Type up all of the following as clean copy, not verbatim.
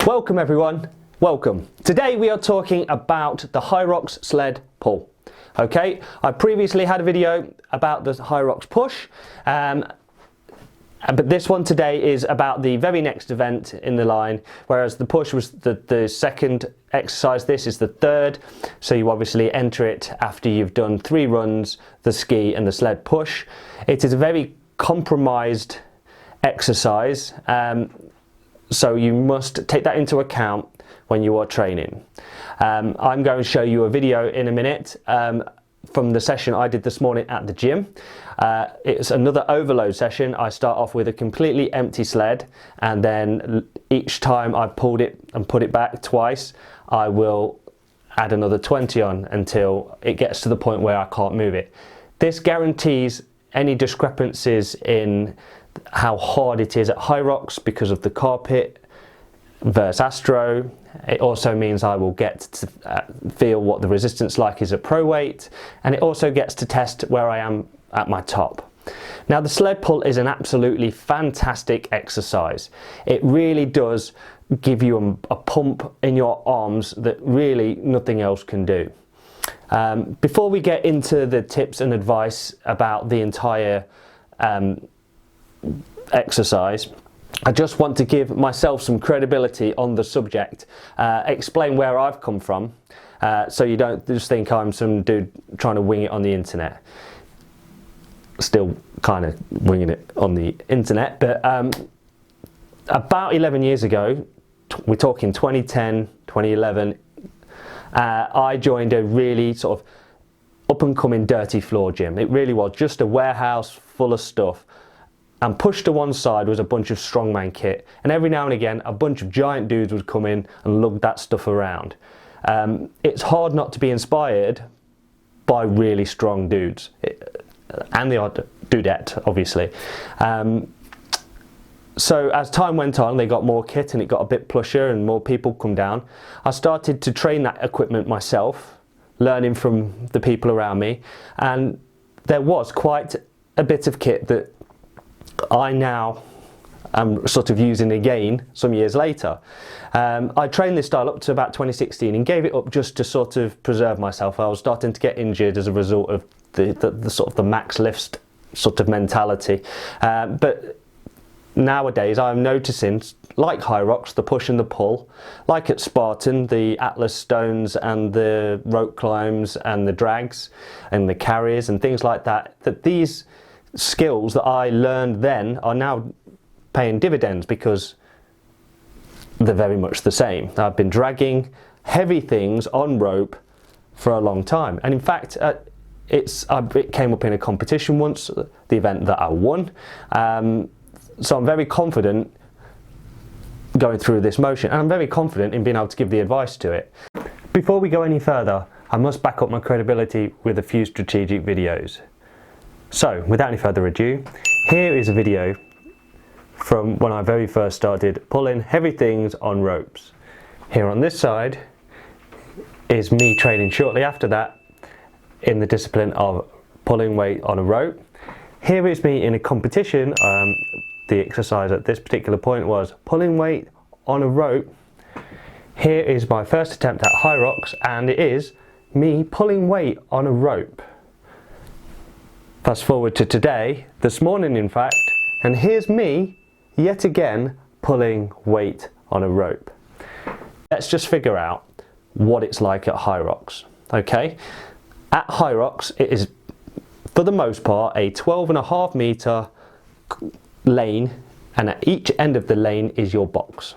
Welcome everyone, welcome. Today we are talking about the Hyrox sled pull. Okay, I previously had a video about the Hyrox push, but this one today is about the very next event in the line, whereas the push was the second exercise. This is the third, so you obviously enter it after you've done 3 runs, the ski and the sled push. It is a very compromised exercise, so you must take that into account when you are training. I'm going to show you a video in a minute from the session I did this morning at the gym. It's another overload session. I start off with a completely empty sled, and then each time I pulled it and put it back twice, I will add another 20 on until it gets to the point where I can't move it. This guarantees any discrepancies in how hard it is at Hyrox because of the carpet versus Astro. It also means I will get to feel what the resistance like is at pro weight, and it also gets to test where I am at my top. Now, the sled pull is an absolutely fantastic exercise. It really does give you a pump in your arms that really nothing else can do. Before we get into the tips and advice about the entire exercise, I just want to give myself some credibility on the subject, explain where I've come from, so you don't just think I'm some dude trying to wing it on the internet. Still kind of winging it on the internet, but about 11 years ago, we're talking 2010, 2011, I joined a really sort of up and coming dirty floor gym. It really was just a warehouse full of stuff. And pushed to one side was a bunch of strongman kit, and every now and again a bunch of giant dudes would come in and lug that stuff around. It's hard not to be inspired by really strong dudes, and the odd dudette obviously. So as time went on, they got more kit and it got a bit plusher and more people come down. I started to train that equipment myself, learning from the people around me, and there was quite a bit of kit that I now am sort of using again some years later. I trained this style up to about 2016 and gave it up just to sort of preserve myself. I was starting to get injured as a result of the sort of the max lift sort of mentality. But nowadays I'm noticing, like Hyrox, the push and the pull, like at Spartan, the Atlas stones and the rope climbs and the drags and the carries and things like that, that these skills that I learned then are now paying dividends because they're very much the same. I've been dragging heavy things on rope for a long time, and in fact it came up in a competition once, the event that I won, so I'm very confident going through this motion, and I'm very confident in being able to give the advice to it. Before we go any further, I must back up my credibility with a few strategic videos. So, without any further ado, here is a video from when I very first started pulling heavy things on ropes. Here on this side is me training shortly after that in the discipline of pulling weight on a rope. Here is me in a competition. The exercise at this particular point was pulling weight on a rope. Here is my first attempt at Hyrox, and it is me pulling weight on a rope. Fast forward to today, this morning in fact, and here's me yet again pulling weight on a rope. Let's just figure out what it's like at Hyrox. Okay, at Hyrox it is for the most part a 12.5 meter lane, and at each end of the lane is your box.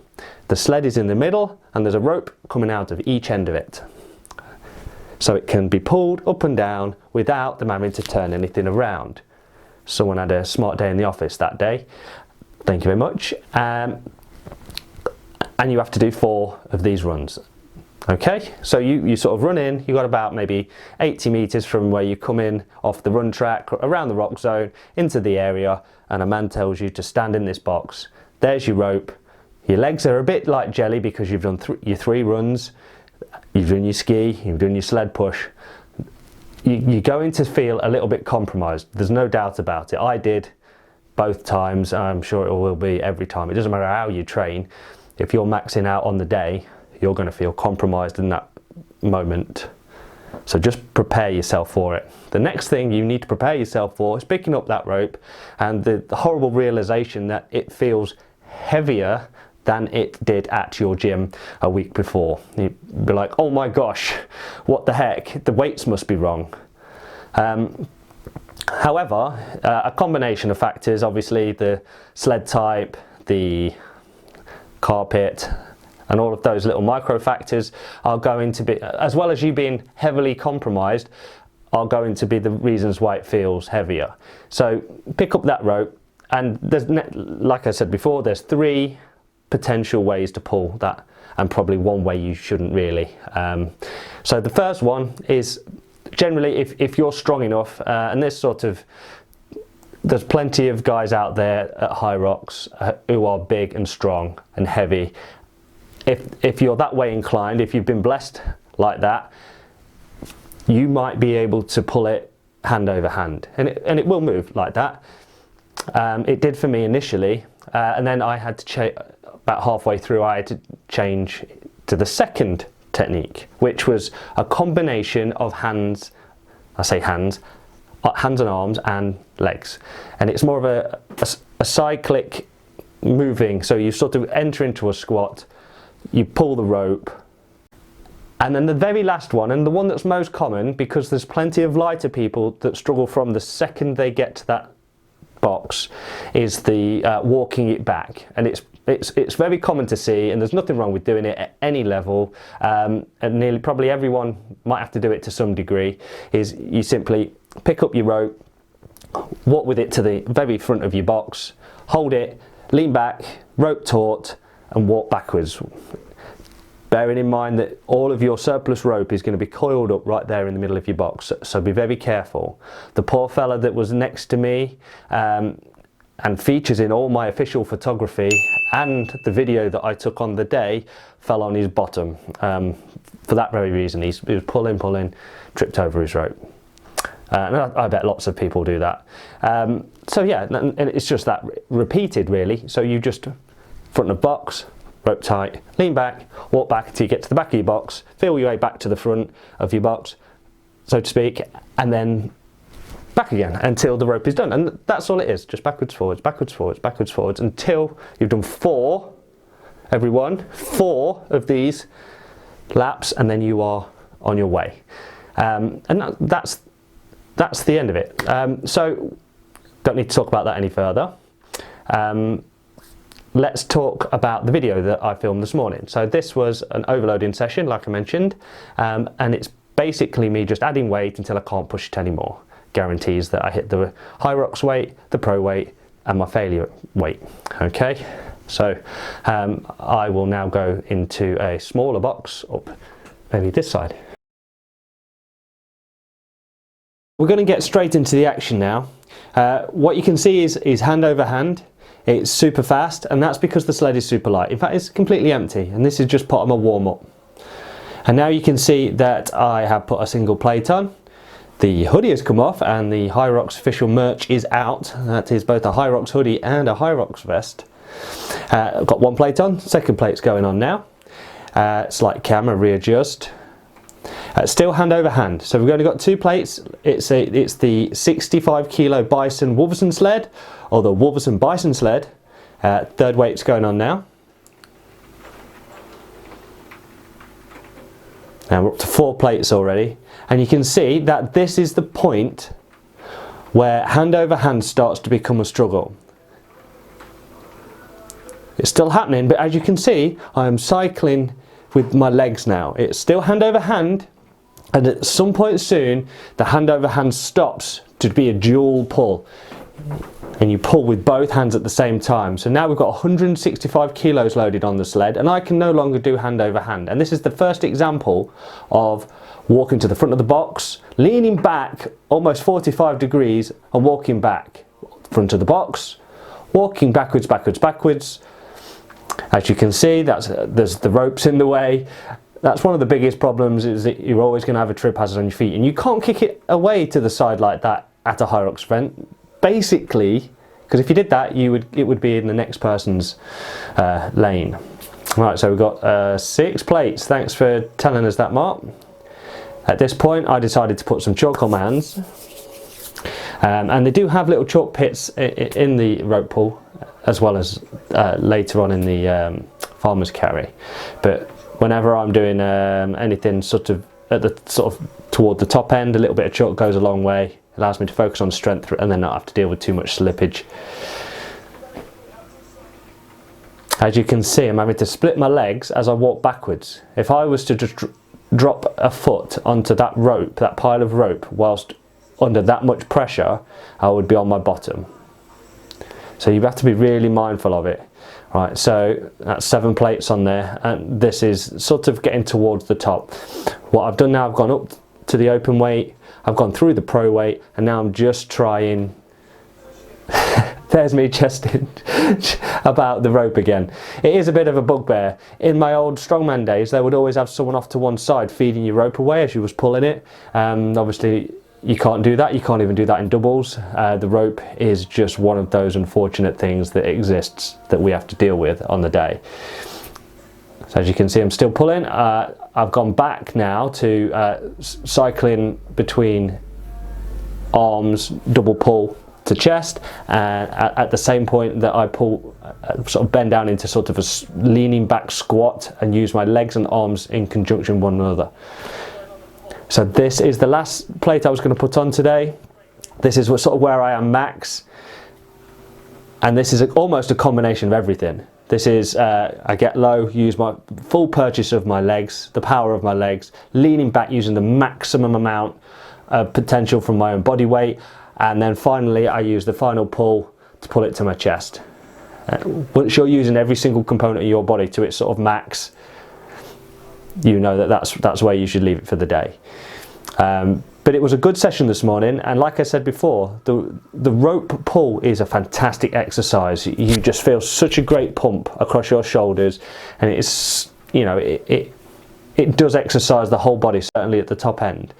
The sled is in the middle and there's a rope coming out of each end of it, so it can be pulled up and down without them having to turn anything around. Someone had a smart day in the office that day, thank you very much. And you have to do 4 of these runs. Okay, so you sort of run in, you got about maybe 80 meters from where you come in off the run track, around the rock zone, into the area, and a man tells you to stand in this box. There's your rope. Your legs are a bit like jelly because you've done your 3 runs, you've done your ski, you've done your sled push. You're going to feel a little bit compromised, there's no doubt about it. I did both times, I'm sure it will be every time. It doesn't matter how you train, if you're maxing out on the day, you're going to feel compromised in that moment. So just prepare yourself for it. The next thing you need to prepare yourself for is picking up that rope and the horrible realization that it feels heavier than it did at your gym a week before. You'd be like, oh my gosh, what the heck, the weights must be wrong. However, a combination of factors, obviously the sled type, the carpet, and all of those little micro factors are going to be, as well as you being heavily compromised, are going to be the reasons why it feels heavier. So pick up that rope, and there's, like I said before, there's 3 potential ways to pull that, and probably one way you shouldn't really. So the first one is generally if you're strong enough, and there's plenty of guys out there at Hyrox who are big and strong and heavy. If you're that way inclined, if you've been blessed like that, you might be able to pull it hand over hand, and it will move like that. It did for me initially, and then I had to about halfway through I had to change to the second technique, which was a combination of hands, I say hands and arms and legs, and it's more of a cyclic moving. So you sort of enter into a squat, you pull the rope, and then the very last one, and the one that's most common because there's plenty of lighter people that struggle from the second they get to that box, is the walking it back. And it's very common to see, and there's nothing wrong with doing it at any level, and nearly probably everyone might have to do it to some degree. Is you simply pick up your rope, walk with it to the very front of your box, hold it, lean back, rope taut, and walk backwards, bearing in mind that all of your surplus rope is going to be coiled up right there in the middle of your box, so be very careful. The poor fella that was next to me, and features in all my official photography and the video that I took on the day, fell on his bottom. For that very reason, he was pulling, tripped over his rope. And I bet lots of people do that. So yeah, and it's just that repeated really. So you just front of box, rope tight, lean back, walk back until you get to the back of your box, feel your way back to the front of your box, so to speak, and then back again until the rope is done. And that's all it is, just backwards, forwards, backwards, forwards, backwards, forwards, until you've done 4 of these laps, and then you are on your way. And that's the end of it. So don't need to talk about that any further. Let's talk about the video that I filmed this morning. So this was an overloading session, like I mentioned, and it's basically me just adding weight until I can't push it anymore. Guarantees that I hit the Hyrox weight, the pro weight, and my failure weight. Okay, so I will now go into a smaller box up maybe this side. We're going to get straight into the action now. What you can see is hand over hand. It's super fast, and that's because the sled is super light. In fact, it's completely empty, and this is just part of my warm-up. And now you can see that I have put a single plate on. The hoodie has come off, and the Hyrox official merch is out. That is both a Hyrox hoodie and a Hyrox vest. I've got one plate on, second plate's going on now. Slight camera readjust. Still hand over hand. So we've only got 2 plates. It's the 65 kilo Bison Wolverson sled, or the Wolverson Bison sled. Third weight's going on now. Now we're up to 4 plates already, and you can see that this is the point where hand over hand starts to become a struggle. It's still happening, but as you can see, I am cycling with my legs now. It's still hand over hand, and at some point soon the hand over hand stops to be a dual pull, and you pull with both hands at the same time. So now we've got 165 kilos loaded on the sled, and I can no longer do hand over hand. And this is the first example of walking to the front of the box, leaning back almost 45 degrees and walking back. Front of the box, walking backwards, backwards, backwards. As you can see, there's the ropes in the way. That's one of the biggest problems, is that you're always going to have a trip hazard on your feet, and you can't kick it away to the side like that at a Hyrox event. Basically, because if you did that, it would be in the next person's lane. Right, so we've got 6 plates. Thanks for telling us that, Mark. At this point, I decided to put some chalk on my hands. And they do have little chalk pits in the rope pool, as well as later on in the farmer's carry. But whenever I'm doing anything sort of toward the top end, a little bit of chalk goes a long way. Allows me to focus on strength and then not have to deal with too much slippage. As you can see, I'm having to split my legs as I walk backwards. If I was to just drop a foot onto that rope, that pile of rope, whilst under that much pressure, I would be on my bottom. So you have to be really mindful of it. Right, so that's 7 plates on there, and this is sort of getting towards the top. What I've done now, I've gone up to the open weight, I've gone through the pro weight, and now I'm just trying. There's me chesting about the rope again. It is a bit of a bugbear. In my old strongman days, they would always have someone off to one side feeding your rope away as you was pulling it. Obviously, you can't do that. You can't even do that in doubles. The rope is just one of those unfortunate things that exists that we have to deal with on the day. So as you can see, I'm still pulling. I've gone back now to cycling between arms, double pull to chest, and at the same point that I pull, sort of bend down into sort of a leaning back squat and use my legs and arms in conjunction with one another. So this is the last plate I was going to put on today. This is sort of where I am max, and this is almost a combination of everything. This is, I get low, use my full purchase of my legs, the power of my legs, leaning back using the maximum amount of potential from my own body weight, and then finally I use the final pull to pull it to my chest. Once you're using every single component of your body to its sort of max, you know that's where you should leave it for the day. But it was a good session this morning, and like I said before, the rope pull is a fantastic exercise. You just feel such a great pump across your shoulders, and it's, you know, it does exercise the whole body, certainly at the top end.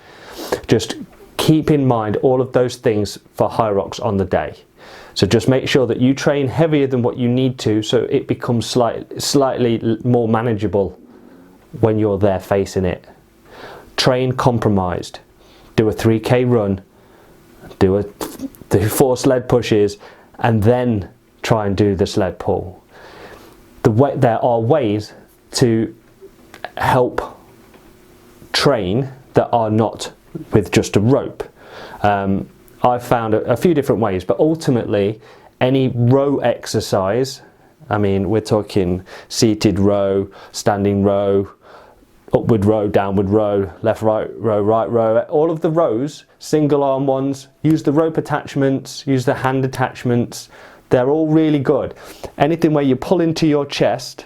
Just keep in mind all of those things for Hyrox on the day. So just make sure that you train heavier than what you need to, so it becomes slightly more manageable when you're there facing it. Train compromised. Do a 3K run, do 4 sled pushes, and then try and do the sled pull. There are ways to help train that are not with just a rope. I've found a few different ways, but ultimately any row exercise, I mean, we're talking seated row, standing row, upward row, downward row, left, right row, all of the rows, single arm ones, use the rope attachments, use the hand attachments, they're all really good. Anything where you pull into your chest,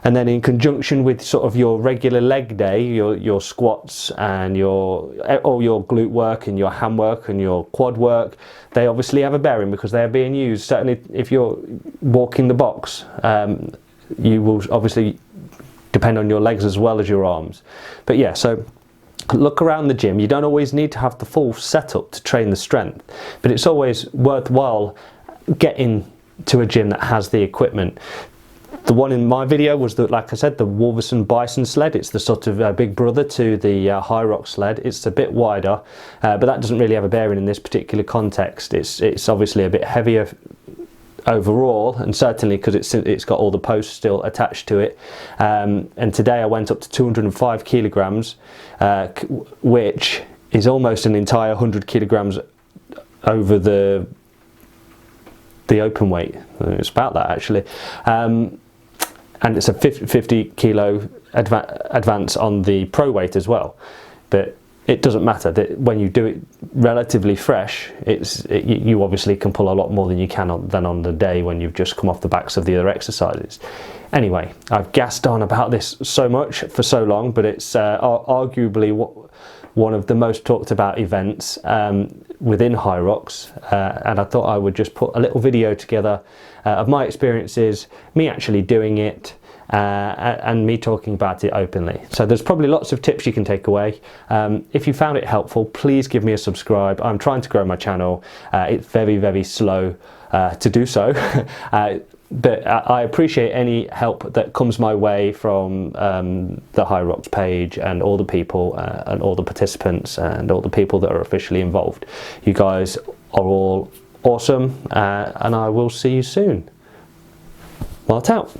and then in conjunction with sort of your regular leg day, your squats and all your glute work and your ham work and your quad work, they obviously have a bearing because they are being used. Certainly if you're walking the box, you will obviously depend on your legs as well as your arms. But yeah, so look around the gym. You don't always need to have the full setup to train the strength, but it's always worthwhile getting to a gym that has the equipment. The one in my video was, like I said, the Wolverson Bison sled. It's the sort of big brother to the Hyrox sled. It's a bit wider, but that doesn't really have a bearing in this particular context. It's obviously a bit heavier overall, and certainly because it's got all the posts still attached to it. And today I went up to 205 kilograms, which is almost an entire 100 kilograms over the open weight. It's about that actually. And it's a 50 kilo advance on the pro weight as well. But it doesn't matter, that when you do it relatively fresh, you obviously can pull a lot more than you can on the day when you've just come off the backs of the other exercises. Anyway, I've gassed on about this so much for so long, but it's arguably one of the most talked about events within Hyrox, and I thought I would just put a little video together of my experiences, me actually doing it, and me talking about it openly. So there's probably lots of tips you can take away. If you found it helpful, please give me a subscribe. I'm trying to grow my channel. It's very, very slow to do so. But I appreciate any help that comes my way from the Hyrox page and all the people and all the participants and all the people that are officially involved. You guys are all awesome, and I will see you soon. Mart out.